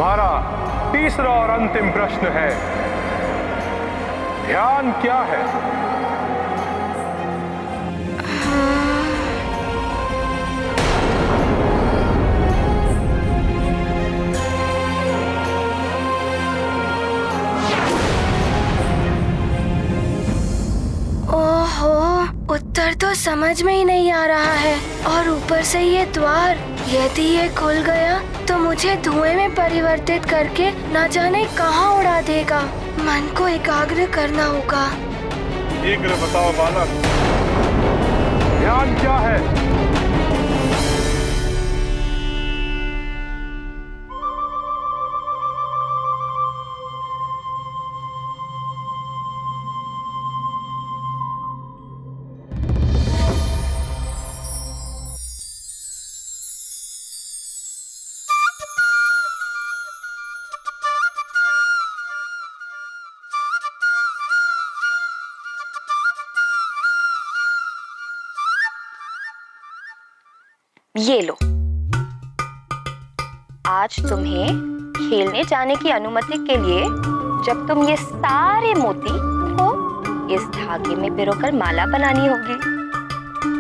तुम्हारा तीसरा और अंतिम प्रश्न है, ध्यान क्या है? उत्तर तो समझ में ही नहीं आ रहा है, और ऊपर से ये द्वार, यदि ये खुल गया तो मुझे धुएं में परिवर्तित करके न जाने कहाँ उड़ा देगा। मन को एकाग्र करना होगा। शीघ्र बताओ बालक, ध्यान क्या है? ये लो, आज तुम्हें खेलने जाने की अनुमति के लिए जब तुम ये सारे मोती को इस धागे में पिरोकर माला बनानी होगी।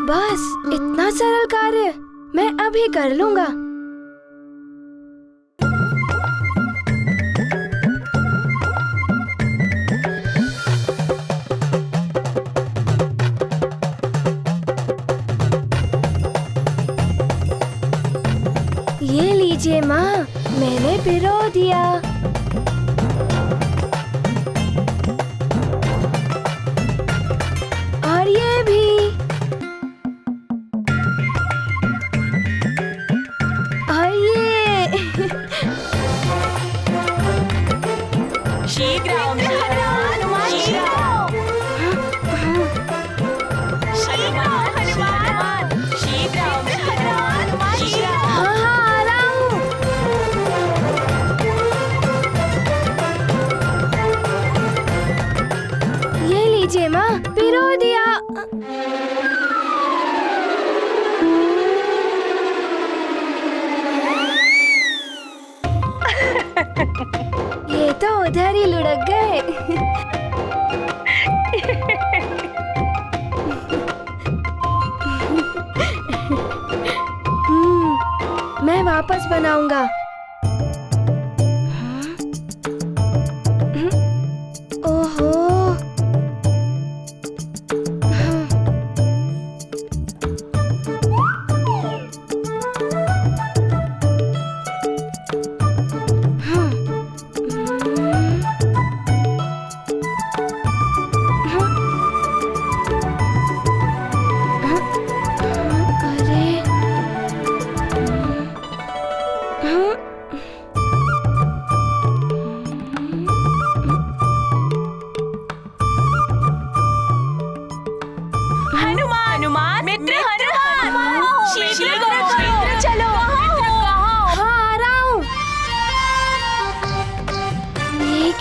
बस इतना सरल कार्य मैं अभी कर लूंगा। ये लीजिए माँ, मैंने पिरो दिया। और ये भी। और ये। शीघ्रं माँ, पिरो दिया। ये तो उधर ही लुढ़क गए। मैं वापस बनाऊंगा। ओहो,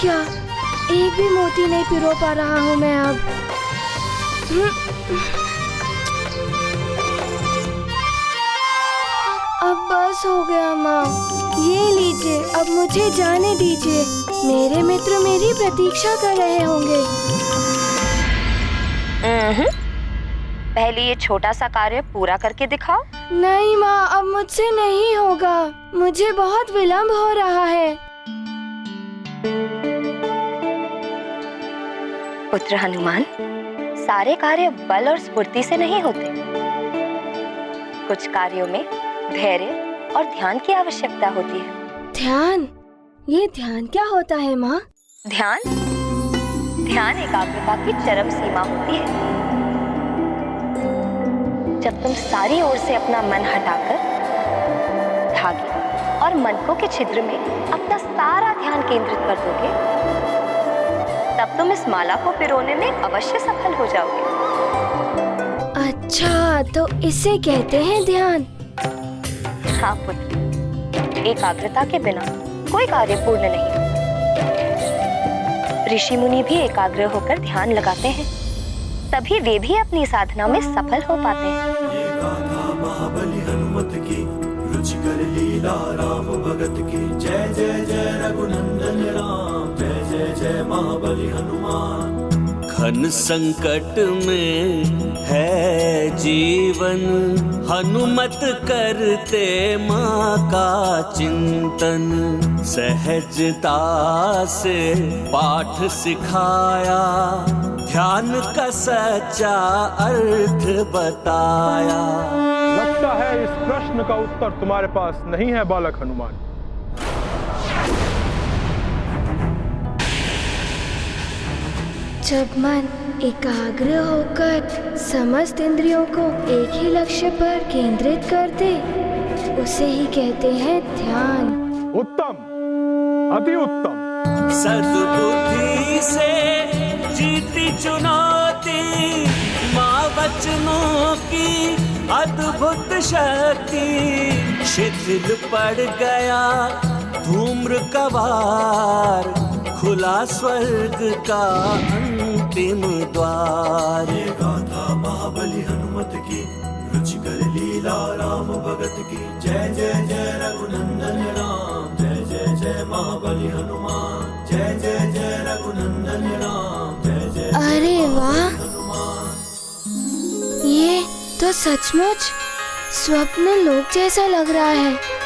क्या एक भी मोती नहीं पिरो पा रहा हूँ मैं अब। अब बस हो गया माँ, ये लीजिए, अब मुझे जाने दीजिए। मेरे मित्र मेरी प्रतीक्षा कर रहे होंगे। पहले ये छोटा सा कार्य पूरा करके दिखाओ। नहीं माँ, अब मुझसे नहीं होगा, मुझे बहुत विलंब हो रहा है। पुत्र हनुमान, सारे कार्य बल और स्फूर्ति से नहीं होते। कुछ कार्यों में धैर्य और ध्यान की आवश्यकता होती है। ध्यान? ये ध्यान क्या होता है माँ? ध्यान एकाग्रता की चरम सीमा होती है। जब तुम सारी ओर से अपना मन हटाकर धागे और मनकों के छिद्र में अपना सारा ध्यान केंद्रित कर दोगे, तब तुम इस माला को पिरोने में अवश्य सफल हो जाओगे। अच्छा, तो इसे कहते हैं ध्यान। हाँ पुत्र, एकाग्रता के बिना कोई कार्य पूर्ण नहीं। ऋषि मुनि भी एकाग्र होकर ध्यान लगाते हैं, तभी वे भी अपनी साधना में सफल हो पाते हैं। ये गाथा महाबली हनुमत की रुचिकर लीला। लीला राम भगत की जय जय जय रघुनंदन राम जय जय जय महाबली हनुमान। घन संकट में है जीवन हनुमत करते माँ का चिंतन सहजता से पाठ सिखाया ध्यान का सच्चा अर्थ बताया। लगता है इस प्रश्न का उत्तर तुम्हारे पास नहीं है बालक हनुमान। जब मन एकाग्र होकर समस्त इंद्रियों को एक ही लक्ष्य पर केंद्रित कर दे उसे ही कहते हैं ध्यान। उत्तम, अति उत्तम। सद्बुद्धि से जीती चुनौती माँ वचनों की अद्भुत शक्ति शिथिल पड़ गया धूम्र कवार खुला स्वर्ग का अंतिम द्वार। ये गाथा महाबली हनुमत की रुचिकर लीला राम भगत की जय जय जय रघुनंदन राम जय जय जय महाबली हनुमान जय जय जय रघुनंदन राम जय जय अरे वाह, ये तो सचमुच स्वप्न लोक जैसा लग रहा है।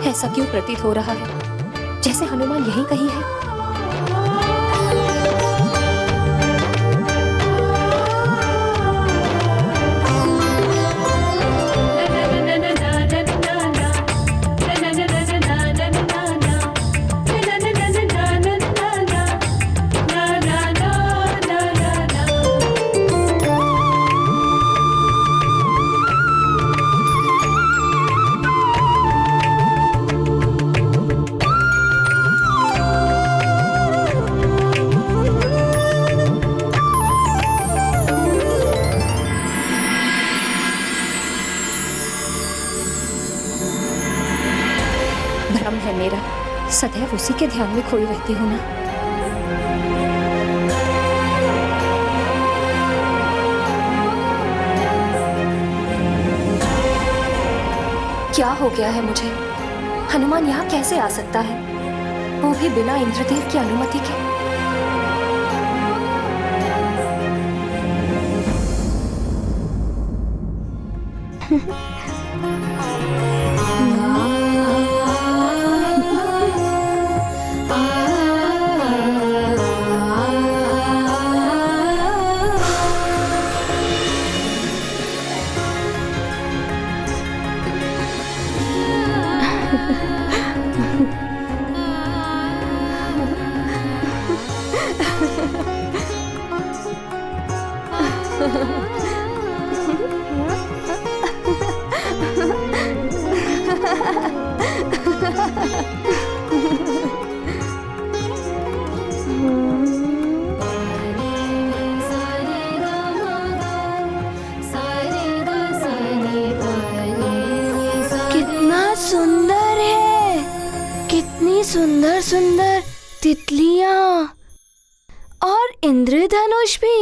ऐसा क्यों प्रतीत हो रहा है जैसे हनुमान यहीं कहीं है? भ्रम है मेरा, सदैव उसी के ध्यान में खोई रहती हूँ ना। क्या हो गया है मुझे? हनुमान यहाँ कैसे आ सकता है, वो भी बिना इंद्रदेव की अनुमति के? कितना सुंदर है, कितनी सुंदर सुंदर तितलियां और इंद्रधनुष भी।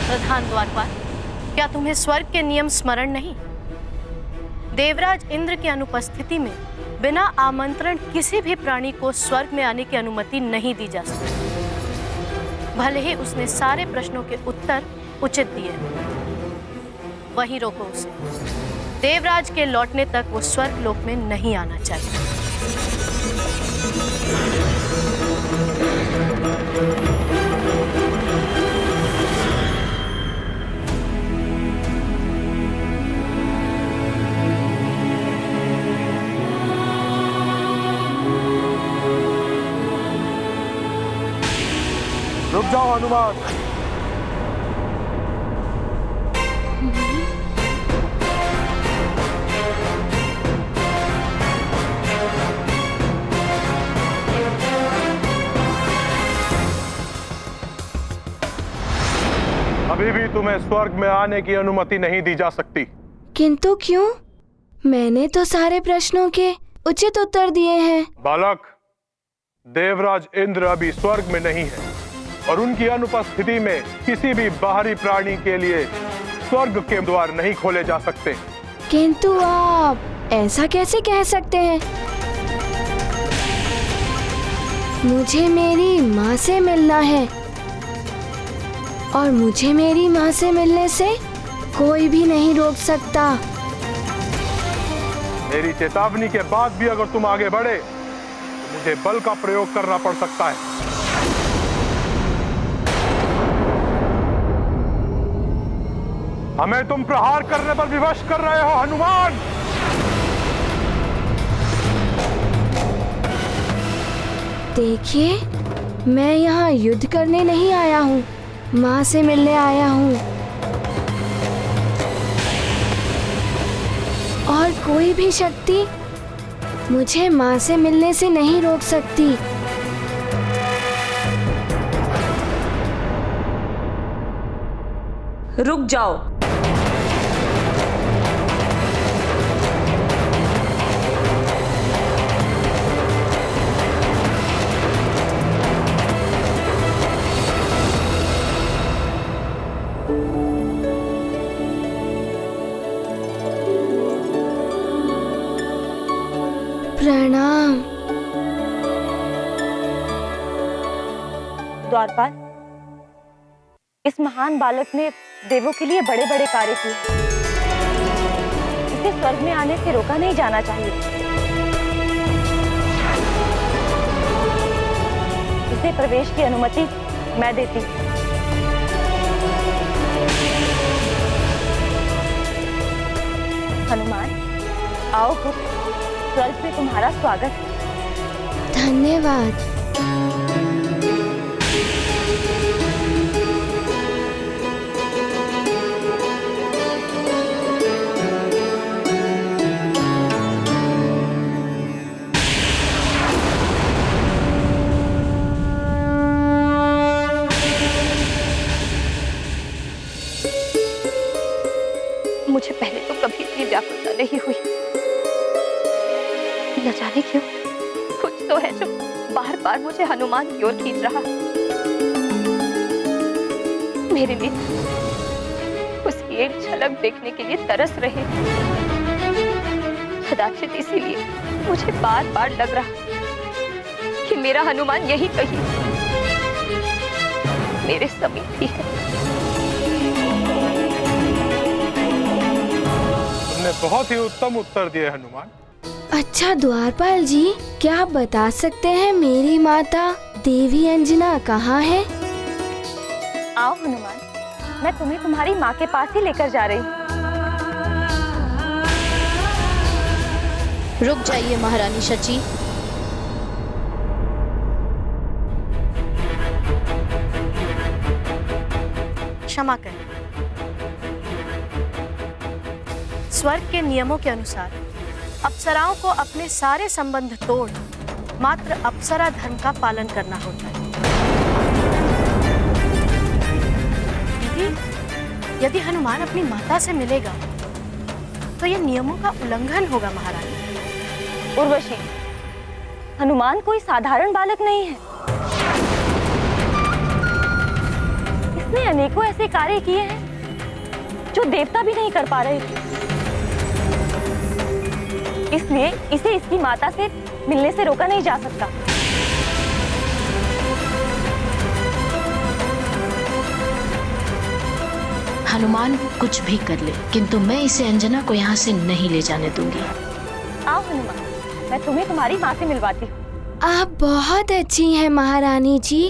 प्रधान द्वारपाल, क्या तुम्हें स्वर्ग के नियम स्मरण नहीं? देवराज इंद्र की अनुपस्थिति में बिना आमंत्रण किसी भी प्राणी को स्वर्ग में आने की अनुमति नहीं दी जा सकती। भले ही उसने सारे प्रश्नों के उत्तर उचित दिए, वहीं रोको उसे। देवराज के लौटने तक वो स्वर्ग लोक में नहीं आना चाहिए। जाओ हनुमान। अभी भी तुम्हें स्वर्ग में आने की अनुमति नहीं दी जा सकती। किंतु क्यों? मैंने तो सारे प्रश्नों के उचित उत्तर दिए हैं। बालक, देवराज इंद्र अभी स्वर्ग में नहीं है और उनकी अनुपस्थिति में किसी भी बाहरी प्राणी के लिए स्वर्ग के द्वार नहीं खोले जा सकते। किंतु आप ऐसा कैसे कह सकते हैं? मुझे मेरी माँ से मिलना है और मुझे मेरी माँ से मिलने से कोई भी नहीं रोक सकता। मेरी चेतावनी के बाद भी अगर तुम आगे बढ़े तो मुझे बल का प्रयोग करना पड़ सकता है। हमें तुम प्रहार करने पर विवश कर रहे हो हनुमान। देखिए, मैं यहाँ युद्ध करने नहीं आया हूँ, माँ से मिलने आया हूँ। और कोई भी शक्ति मुझे माँ से मिलने से नहीं रोक सकती। रुक जाओ। प्रणाम। द्वारपाल, इस महान बालक ने देवों के लिए बड़े बड़े कार्य किए। इसे स्वर्ग में आने से रोका नहीं जाना चाहिए। इसे प्रवेश की अनुमति मैं देती हूँ। हनुमान, आओ पुत्र, स्वर्ग में तुम्हारा स्वागत है। धन्यवाद। मुझे पहले तो कभी इतनी व्याकुलता नहीं हुई। न जाने क्यों कुछ तो है जो बार बार मुझे हनुमान की ओर खींच रहा। मेरे लिए उसकी एक झलक देखने के लिए तरस रहे। कदाचित इसीलिए मुझे बार बार लग रहा कि मेरा हनुमान यही कहीं मेरे समीप ही है। तुमने बहुत ही उत्तम उत्तर दिए हनुमान। अच्छा द्वारपाल जी, क्या आप बता सकते हैं मेरी माता देवी अंजना कहाँ है? आओ हनुमान, मैं तुम्हें तुम्हारी माँ के पास ही लेकर जा रही हूँ। रुक जाइए महारानी शची। क्षमा करें। स्वर्ग के नियमों के अनुसार अप्सराओं को अपने सारे संबंध तोड़ मात्र अप्सरा धर्म का पालन करना होता है। यदि हनुमान अपनी माता से मिलेगा तो यह नियमों का उल्लंघन होगा महारानी। उर्वशी, हनुमान कोई साधारण बालक नहीं है। इसने अनेकों ऐसे कार्य किए हैं जो देवता भी नहीं कर पा रहे थे। इसलिए इसे इसकी माता से मिलने से रोका नहीं जा सकता। हनुमान कुछ भी कर ले, किंतु मैं इसे अंजना को यहाँ से नहीं ले जाने दूंगी। आओ हनुमान, मैं तुम्हें तुम्हारी माँ से मिलवाती हूँ। आप बहुत अच्छी हैं महारानी जी।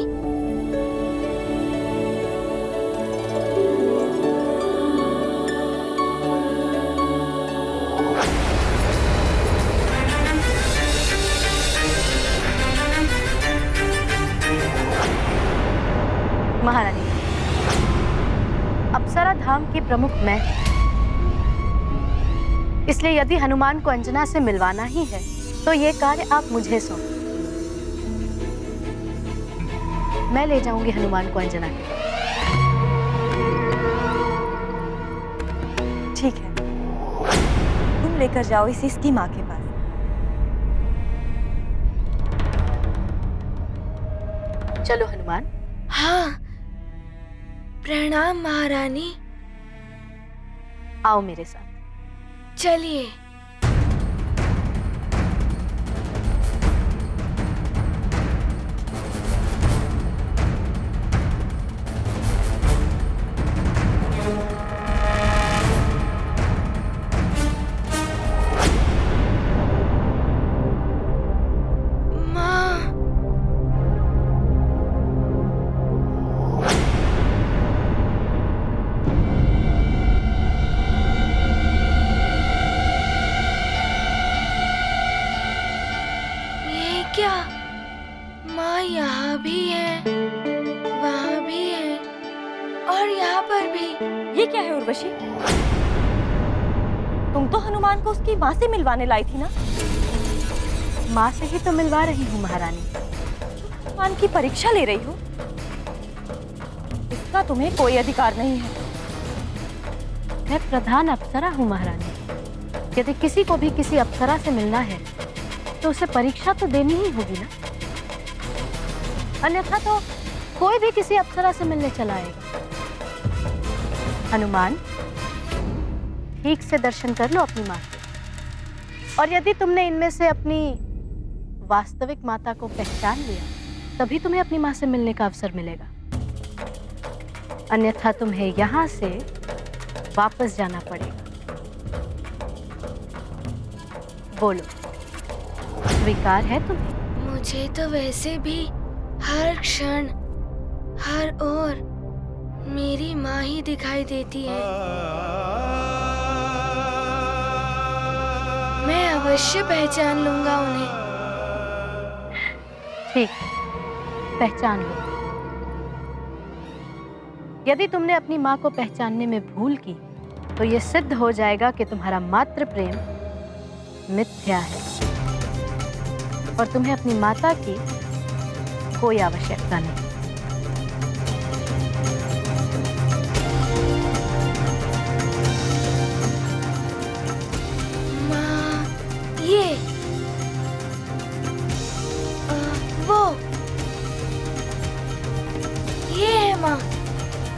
अप्सरा धाम की प्रमुख मैं हूं। इसलिए यदि हनुमान को अंजना से मिलवाना ही है तो ये कार्य आप मुझे सौंपो। मैं ले जाऊंगी हनुमान को अंजना के पास। ठीक है, तुम लेकर जाओ इसे इसकी माँ के पास। चलो हनुमान। हाँ, प्रणाम महारानी। आओ मेरे साथ। चलिए। क्या माँ यहाँ भी है, वहाँ भी है और यहाँ पर भी। ये क्या है उर्वशी? तुम तो हनुमान को उसकी माँ से मिलवाने लाई थी ना? माँ से ही तो मिलवा रही हूँ महारानी। हनुमान की परीक्षा ले रही हो? इसका तुम्हें कोई अधिकार नहीं है। मैं प्रधान अप्सरा हूँ महारानी। यदि किसी को भी किसी अप्सरा से मिलना है तो उसे परीक्षा तो देनी ही होगी ना, अन्यथा तो कोई भी किसी अप्सरा से मिलने चला आएगा। हनुमान, ठीक से दर्शन कर लो अपनी माँ के, और यदि तुमने इनमें से अपनी वास्तविक माता को पहचान लिया तभी तुम्हें अपनी माँ से मिलने का अवसर मिलेगा, अन्यथा तुम्हें यहाँ से वापस जाना पड़ेगा। बोलो, स्वीकार है तुम्हें? मुझे तो वैसे भी हर क्षण हर ओर मेरी माँ ही दिखाई देती है। मैं अवश्य पहचान लूंगा उन्हें। ठीक, पहचान लो। यदि तुमने अपनी माँ को पहचानने में भूल की तो यह सिद्ध हो जाएगा कि तुम्हारा मातृ प्रेम मिथ्या है और तुम्हें अपनी माता की कोई आवश्यकता नहीं। माँ, ये वो ये है माँ,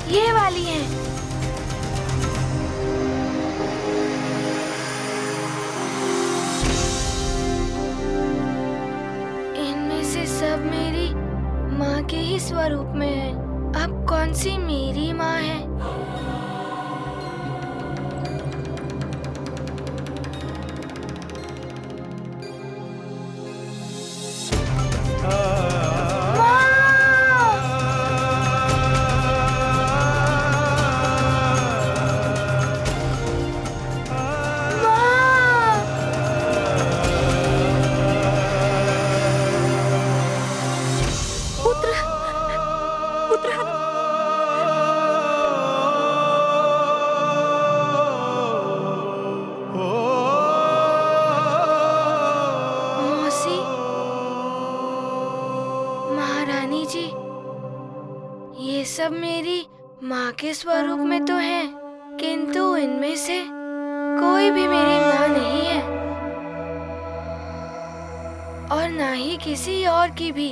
ये वाली है। सब मेरी माँ के ही स्वरूप में है। अब कौन सी मेरी माँ है? सब मेरी माँ के स्वरूप में तो है, किंतु इनमें से कोई भी मेरी माँ नहीं है और ना ही किसी और की भी।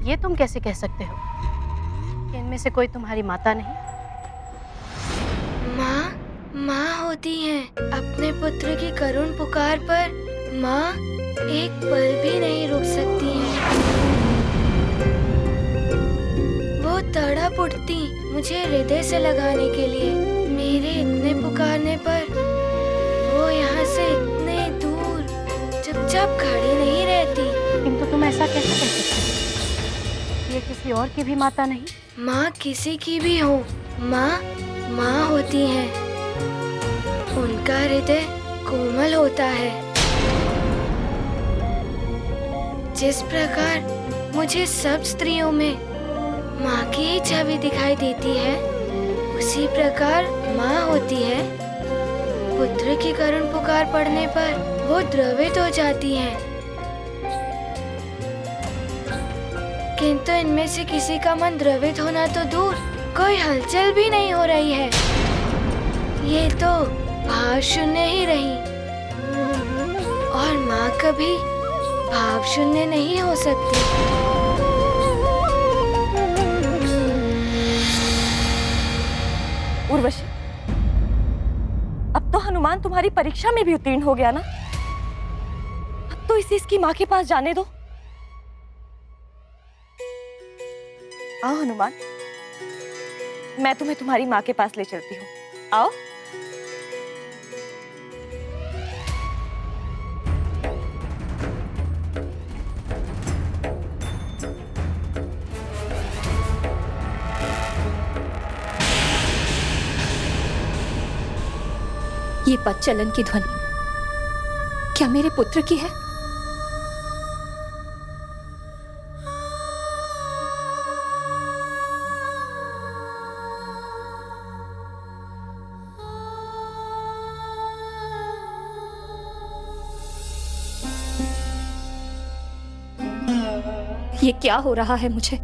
ये तुम कैसे कह सकते हो कि इनमें से कोई तुम्हारी माता नहीं? माँ होती हैं। अपने पुत्र की करुण पुकार पर माँ एक पल भी नहीं रुक सकती हैं। वो तड़प उठती मुझे हृदय से लगाने के लिए। मेरे इतने पुकारने पर वो यहाँ से इतने दूर चुपचाप खड़ी नहीं रहती। किंतु तुम ऐसा कैसे कह सकते हो? ये किसी और की भी माता नहीं? माँ किसी की भी हो, माँ होती हैं। उनका हृदय कोमल होता है। जिस प्रकार मुझे सब स्त्रियों में माँ की ही छवि दिखाई देती है, उसी प्रकार माँ होती है। पुत्र की करुण पुकार पड़ने पर वो द्रवित हो जाती हैं। किंतु इनमें से किसी का मन द्रवित होना तो दूर, कोई हलचल भी नहीं हो रही है। ये तो भाव शून्य ही रही, और माँ कभी भाव शून्य नहीं हो सकती। उर्वशी, अब तो हनुमान तुम्हारी परीक्षा में भी उत्तीर्ण हो गया ना? अब तो इसे इसकी माँ के पास जाने दो। आओ हनुमान, मैं तुम्हें तुम्हारी माँ के पास ले चलती हूँ। आओ। ये पद चलन की ध्वनि क्या मेरे पुत्र की है? ये क्या हो रहा है मुझे?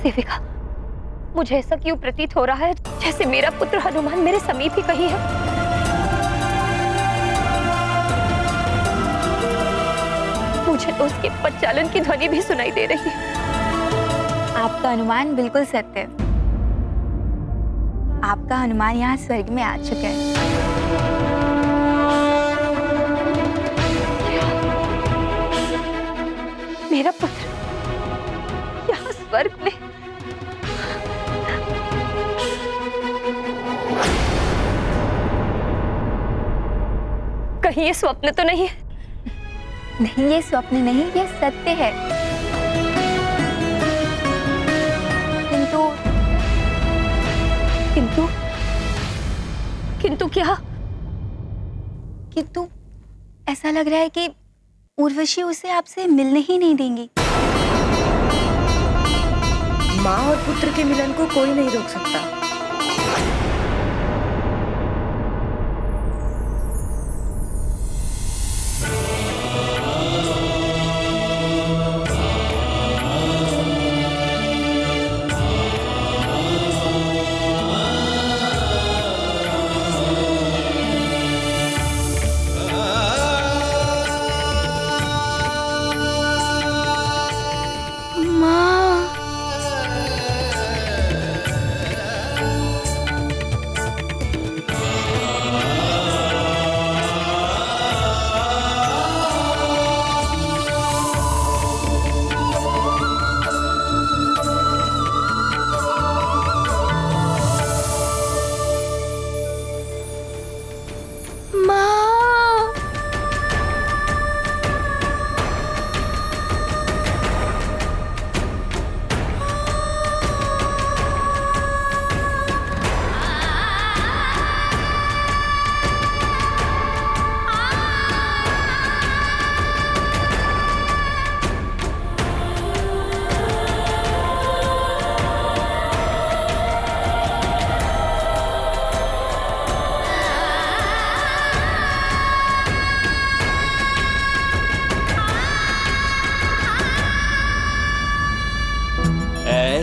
सेविका, मुझे ऐसा क्यों प्रतीत हो रहा है जैसे मेरा पुत्र हनुमान मेरे समीप ही कहीं है। मुझे तो उसके पदचालन की ध्वनि भी सुनाई दे रही है। आपका अनुमान बिल्कुल सत्य है। आपका हनुमान यहाँ स्वर्ग में आ चुका है। मेरा पुत्र यहाँ स्वर्ग में। कहीं ये स्वप्न तो नहीं है? नहीं, ये स्वप्न नहीं, ये सत्य है। किंतु क्या? किंतु ऐसा लग रहा है कि उर्वशी उसे आपसे मिलने ही नहीं देंगी। माँ और पुत्र के मिलन को कोई नहीं रोक सकता।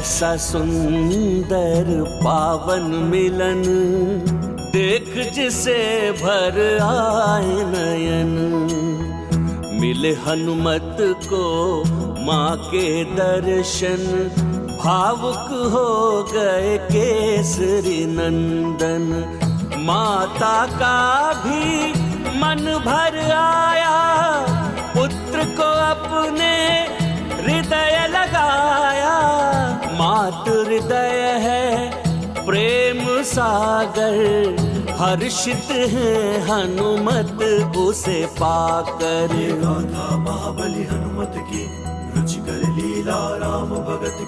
ऐसा सुंदर पावन मिलन देख जिसे भर आए नयन। मिले हनुमत को माँ के दर्शन, भावुक हो गए केसरी नंदन। माता का भी मन भर आया, पुत्र को अपने हृदय लगाया। मातृ हृदय है प्रेम सागर, हर्षित है हनुमत उसे पाकर। गाथा महाबली हनुमत की, रुचि कर लीला राम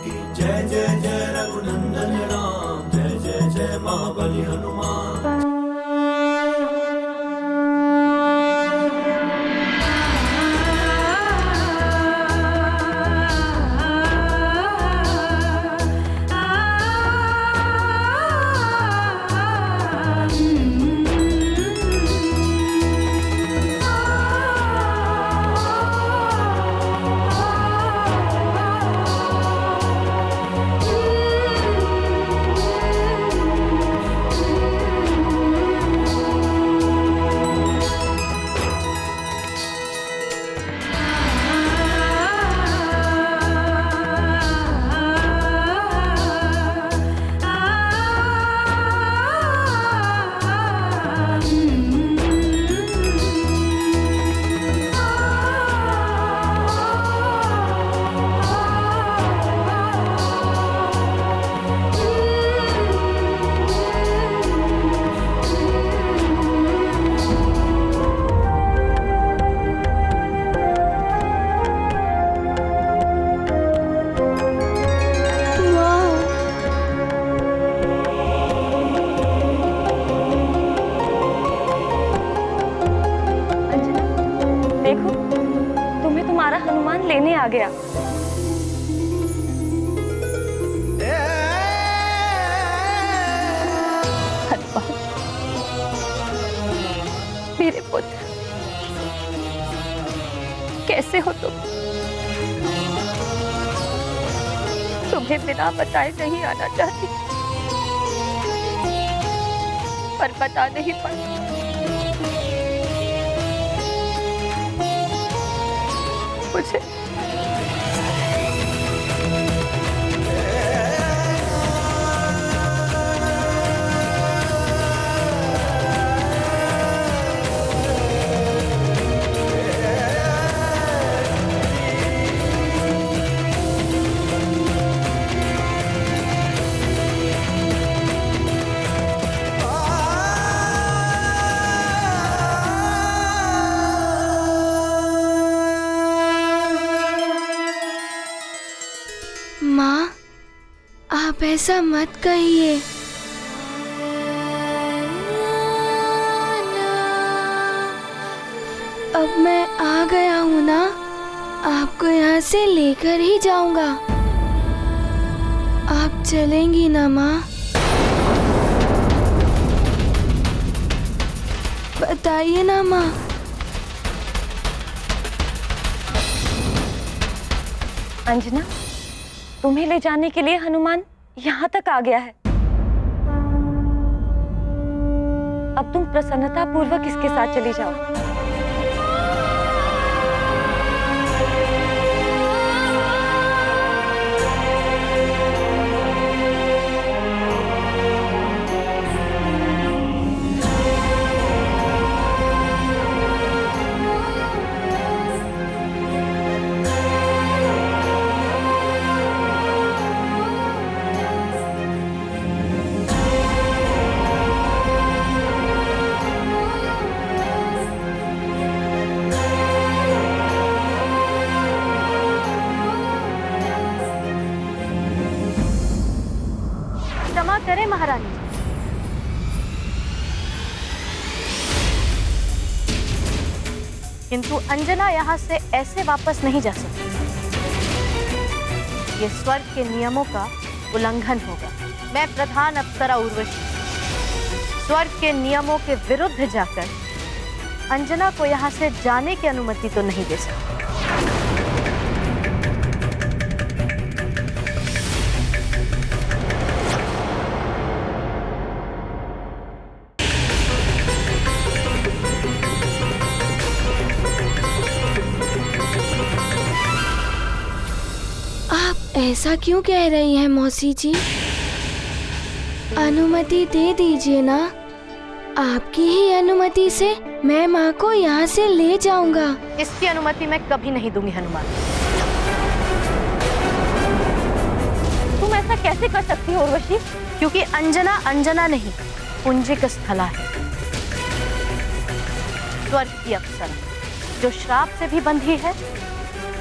की जय जय जय रघुनंदन राम, जय जय जय महाबली हनुमान। लेने आ गया। मेरे पुत्र, कैसे हो तुम? तुम्हें बिना बताए नहीं आना चाहती, पर बता नहीं पाई। मुझे माँ, आप ऐसा मत कहिए। अब मैं आ गया हूँ ना, आपको यहाँ से लेकर ही जाऊंगा। आप चलेंगी ना माँ? बताइए ना माँ। अंजना, तुम्हें ले जाने के लिए हनुमान यहाँ तक आ गया है। अब तुम प्रसन्नता पूर्वक इसके साथ चली जाओ। क्षमा करें महारानी, किंतु अंजना यहाँ से ऐसे वापस नहीं जा सकती। ये स्वर्ग के नियमों का उल्लंघन होगा। मैं प्रधान अप्सरा उर्वशी स्वर्ग के नियमों के विरुद्ध जाकर अंजना को यहाँ से जाने की अनुमति तो नहीं दे सकती। ऐसा क्यों कह रही हैं मौसी जी? अनुमति दे दीजिए ना। आपकी ही अनुमति से मैं माँ को यहाँ से ले जाऊंगा। इसकी अनुमति मैं कभी नहीं दूंगी हनुमान। तुम ऐसा कैसे कर सकती हो उर्वशी? क्योंकि अंजना अंजना नहीं, पुंजिक स्थला है। स्वर्ग की अप्सरा जो श्राप से भी बंधी है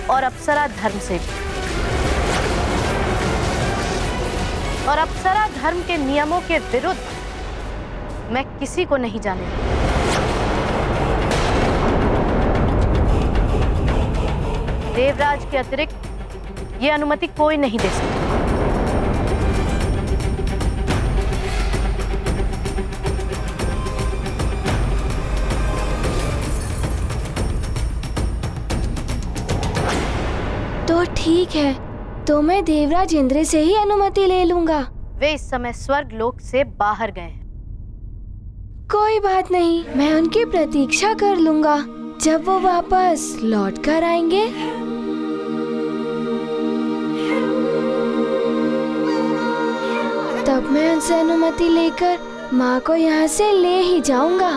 और अप्सरा धर्म से भी। और अप्सरा धर्म के नियमों के विरुद्ध मैं किसी को नहीं जाने दूंगी। देवराज के अतिरिक्त ये अनुमति कोई नहीं दे सकता। तो ठीक है, तो मैं देवराज इंद्र से ही अनुमति ले लूंगा। वे इस समय स्वर्ग लोक से बाहर गए हैं। कोई बात नहीं, मैं उनकी प्रतीक्षा कर लूंगा। जब वो वापस लौट कर आएंगे तब मैं उनसे अनुमति लेकर माँ को यहाँ से ले ही जाऊंगा।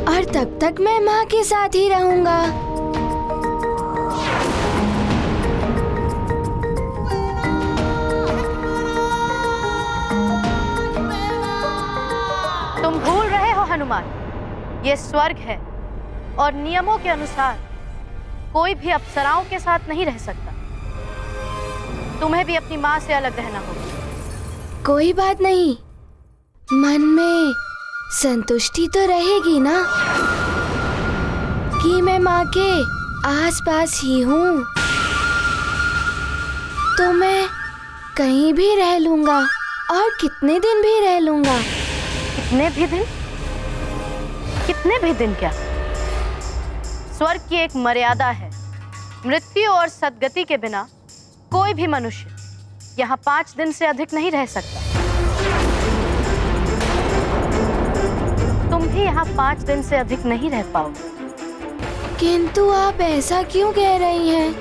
और तब तक मैं माँ के साथ ही रहूंगा। तुम भूल रहे हो हनुमान, ये स्वर्ग है और नियमों के अनुसार कोई भी अप्सराओं के साथ नहीं रह सकता। तुम्हें भी अपनी माँ से अलग रहना होगा। कोई बात नहीं, मन में संतुष्टि तो रहेगी ना कि मैं माँ के आसपास ही हूँ। तो मैं कहीं भी रह लूंगा और कितने दिन भी रह लूंगा। कितने भी दिन? कितने भी दिन क्या? स्वर्ग की एक मर्यादा है। मृत्यु और सद्गति के बिना कोई भी मनुष्य यहाँ 5 दिन से अधिक नहीं रह सकता। तुम भी यहाँ 5 दिन से अधिक नहीं रह पाओगे। किंतु आप ऐसा क्यों कह रही हैं?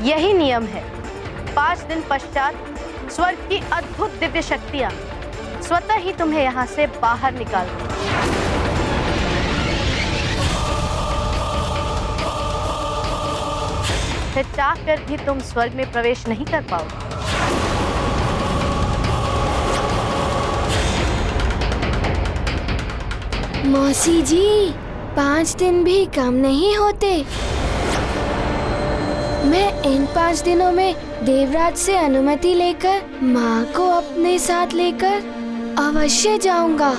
यही नियम है। 5 दिन पश्चात स्वर्ग की अद्भुत दिव्य शक्तियाँ स्वतः ही तुम्हें यहाँ से बाहर निकाल देंगी। फिर चाह कर भी तुम स्वर्ग में प्रवेश नहीं कर पाओगे। मौसी जी, 5 दिन भी कम नहीं होते। मैं इन 5 दिनों में देवराज से अनुमति लेकर माँ को अपने साथ लेकर अवश्य जाऊंगा।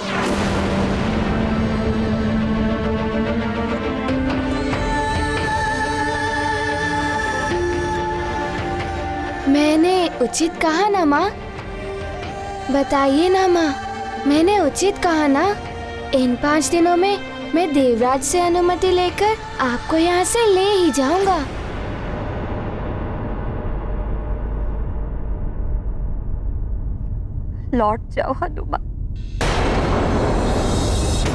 मैंने उचित कहा ना माँ? बताइए ना माँ, मैंने उचित कहा ना? इन 5 दिनों में मैं देवराज से अनुमति लेकर आपको यहाँ से ले ही जाऊंगा। लौट जाओ हनुमान,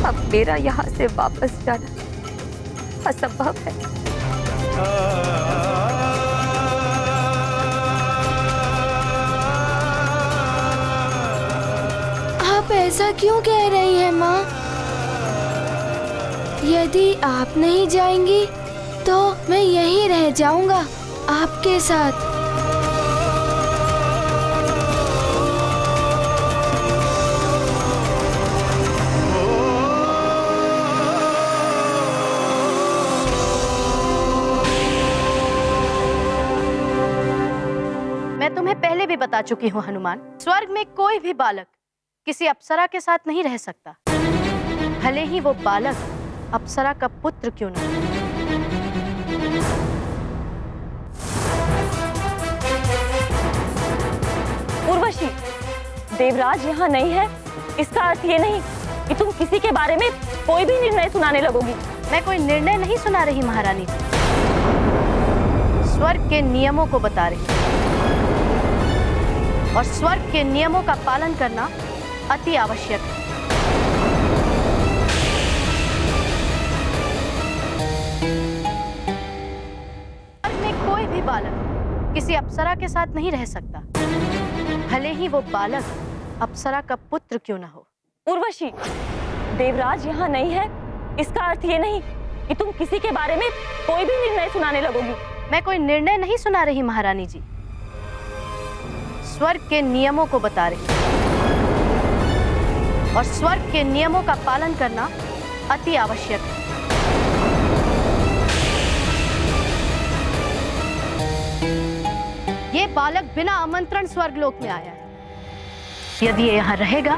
अब मेरा यहाँ से वापस जाना असंभव है। आप ऐसा क्यों कह रही हैं माँ? यदि आप नहीं जाएंगी तो मैं यहीं रह जाऊंगा आपके साथ। मैं तुम्हें पहले भी बता चुकी हूँ हनुमान, स्वर्ग में कोई भी बालक किसी अप्सरा के साथ नहीं रह सकता, भले ही वो बालक अप्सरा का पुत्र क्यों न हो। उर्वशी, देवराज यहाँ नहीं है, इसका अर्थ ये नहीं कि तुम किसी के बारे में कोई भी निर्णय सुनाने लगोगी। मैं कोई निर्णय नहीं सुना रही महारानी, स्वर्ग के नियमों को बता रही और स्वर्ग के नियमों का पालन करना अति आवश्यक है। स्वर्ग में कोई भी बालक किसी अप्सरा के साथ नहीं रह सकता, भले ही वो बालक अप्सरा का पुत्र क्यों न हो। उर्वशी, देवराज यहाँ नहीं है, इसका अर्थ ये नहीं कि तुम किसी के बारे में कोई भी निर्णय सुनाने लगोगी। मैं कोई निर्णय नहीं सुना रही महारानी जी, स्वर्ग के नियमों को बता रही और स्वर्ग के नियमों का पालन करना अति आवश्यक है। ये बालक बिना आमंत्रण स्वर्गलोक में आया है। यदि ये यहाँ रहेगा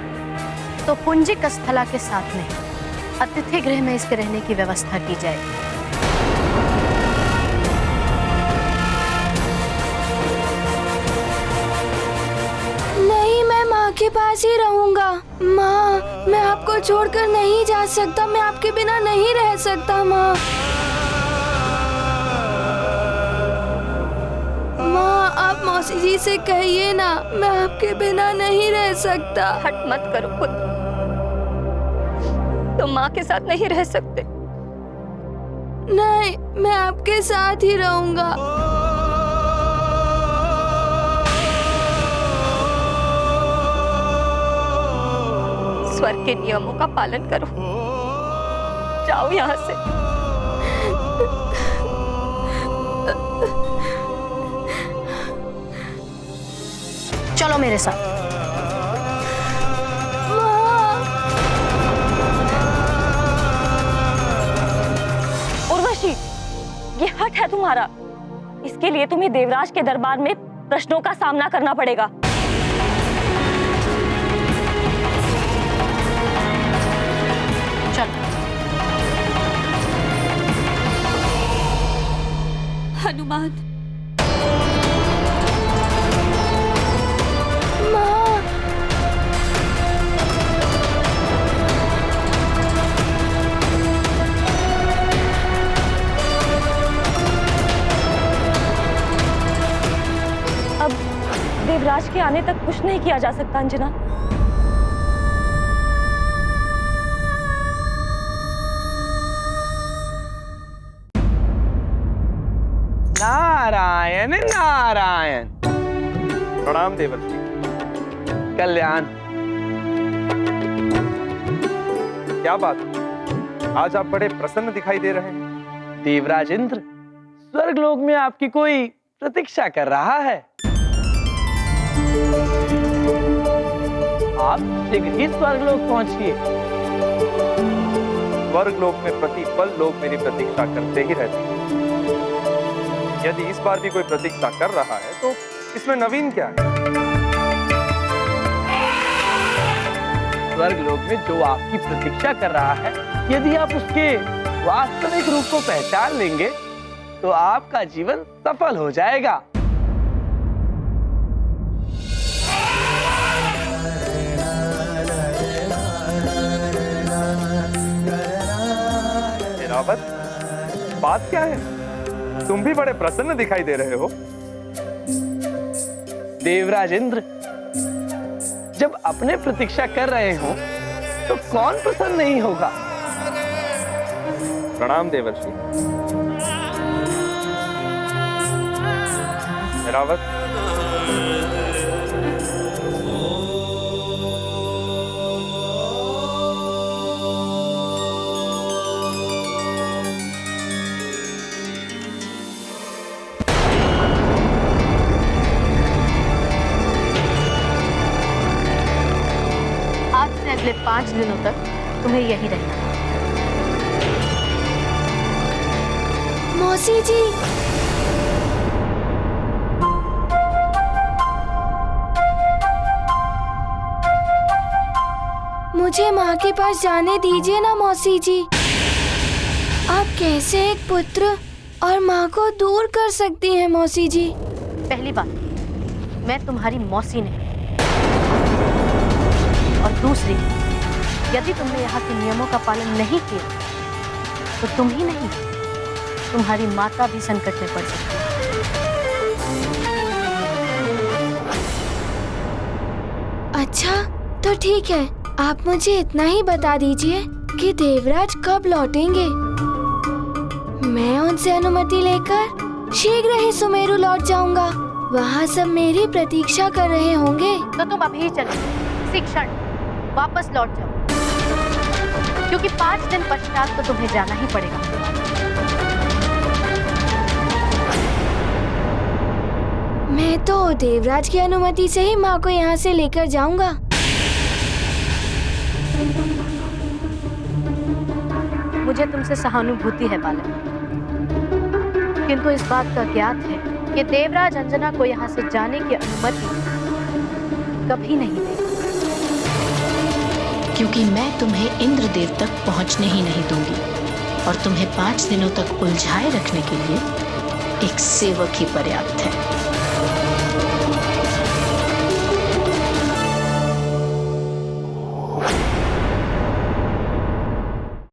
तो पुंजिक स्थला के साथ नहीं, अतिथि गृह में इसके रहने की व्यवस्था की जाएगी। नहीं, मैं माँ के पास ही रहूंगा। माँ, मैं आपको छोड़कर नहीं जा सकता, मैं आपके बिना नहीं रह सकता। माँ, माँ, आप मौसी जी से कहिए ना, मैं आपके बिना नहीं रह सकता। हट मत करो खुद, तुम माँ के साथ नहीं रह सकते। नहीं, मैं आपके साथ ही रहूंगा। स्वर्ग के नियमों का पालन करो, जाओ यहाँ से। चलो मेरे साथ। उर्वशी, ये हट है तुम्हारा। इसके लिए तुम्हें देवराज के दरबार में प्रश्नों का सामना करना पड़ेगा। चलो। हनुमान, अब देवराज के आने तक कुछ नहीं किया जा सकता अंजना। नारायण नारायण। प्रणाम देवर्षि। कल्याण। क्या बात, आज आप बड़े प्रसन्न दिखाई दे रहे हैं। देवराज इंद्र स्वर्गलोक में आपकी कोई प्रतीक्षा कर रहा है। आप शीघ्र ही स्वर्गलोक पहुंचिए। स्वर्गलोक में प्रतिपल लोग मेरी प्रतीक्षा करते ही रहते हैं। यदि इस बार भी कोई प्रतीक्षा कर रहा है तो इसमें नवीन क्या है? स्वर्गलोक में जो आपकी प्रतीक्षा कर रहा है, यदि आप उसके वास्तविक रूप को पहचान लेंगे तो आपका जीवन सफल हो जाएगा। रावत, बात क्या है? तुम भी बड़े प्रसन्न दिखाई दे रहे हो। देवराज इंद्र, जब अपने प्रतीक्षा कर रहे हो तो कौन प्रसन्न नहीं होगा। प्रणाम देवर्षि। रावत, आज से अगले 5 दिनों तक तुम्हें यहीं रहना है। मौसी जी, मुझे माँ के पास जाने दीजिए ना मौसी जी। आप कैसे एक पुत्र और माँ को दूर कर सकती हैं मौसी जी? पहली बात, मैं तुम्हारी मौसी नहीं, और दूसरी, यदि तुमने यहाँ के नियमों का पालन नहीं किया तो तुम ही नहीं, तुम्हारी माता भी संकट में पड़ सकती है। अच्छा, तो ठीक है, आप मुझे इतना ही बता दीजिए कि देवराज कब लौटेंगे। मैं उनसे अनुमति लेकर शीघ्र ही सुमेरु लौट जाऊंगा। वहाँ सब मेरी प्रतीक्षा कर रहे होंगे। तो तुम अभी चलो, इसी क्षण वापस लौट जाओ, क्योंकि 5 दिन पश्चात तो तुम्हें जाना ही पड़ेगा। मैं तो देवराज की अनुमति से ही माँ को यहाँ से लेकर जाऊंगा। मुझे तुमसे सहानुभूति है बालक, किंतु इस बात का ज्ञात है कि देवराज अंजना को यहाँ से जाने की अनुमति कभी नहीं देगा, क्योंकि मैं तुम्हें इंद्रदेव तक पहुंचने ही नहीं दूंगी और तुम्हें 5 दिनों तक उलझाए रखने के लिए एक सेवक ही पर्याप्त है।